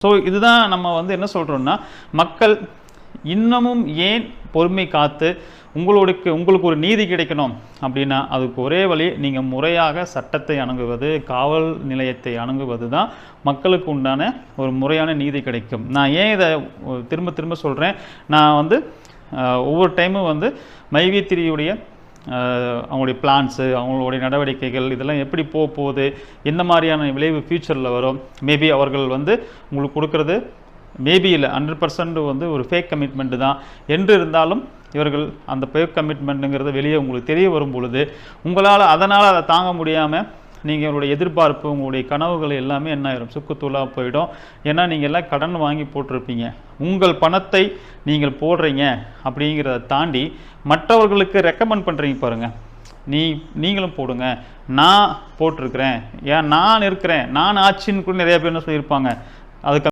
So இதுதான் நம்ம என்ன சொல்கிறோம்னா, மக்கள் இன்னமும் ஏன் பொறுமை காத்து உங்களுக்கு ஒரு நீதி கிடைக்கணும் அப்படின்னா, அதுக்கு ஒரே வழி நீங்கள் முறையாக சட்டத்தை அணுகுவது, காவல் நிலையத்தை அணுகுவது தான் மக்களுக்கு உண்டான ஒரு முறையான நீதி கிடைக்கும். நான் ஏன் இதை திரும்ப திரும்ப சொல்கிறேன், நான் ஒவ்வொரு டைமும் மைவி3யுடைய அவங்களுடைய பிளான்ஸு, அவங்களுடைய நடவடிக்கைகள் இதெல்லாம் எப்படி போகுது, எந்த மாதிரியான விளைவு ஃப்யூச்சரில் வரும், மேபி அவர்கள் உங்களுக்கு கொடுக்குறது மேபி இல்லை 100% ஒரு ஃபேக் கமிட்மெண்ட்டு தான் என்று இருந்தாலும், இவர்கள் அந்த ஃபேக் கமிட்மெண்ட்டுங்கிறது வெளியே உங்களுக்கு தெரிய வரும் பொழுது உங்களால் அதனால் அதை தாங்க முடியாமல் நீங்கள் உங்களுடைய எதிர்பார்ப்பு, உங்களுடைய கனவுகள் எல்லாமே என்ன ஆயிரும், சுக்குத்தூளாக போயிடும். ஏன்னா நீங்கள் எல்லாம் கடன் வாங்கி போட்டிருப்பீங்க. உங்கள் பணத்தை நீங்கள் போடுறீங்க அப்படிங்கிறத தாண்டி மற்றவர்களுக்கு ரெக்கமெண்ட் பண்ணுறீங்க பாருங்கள். நீங்களும் போடுங்க, நான் போட்டிருக்கிறேன், ஏன் நான் இருக்கிறேன், நான் ஆட்சின்னு கூட நிறைய பேர் என்ன சொல்லியிருப்பாங்க. அதுக்கு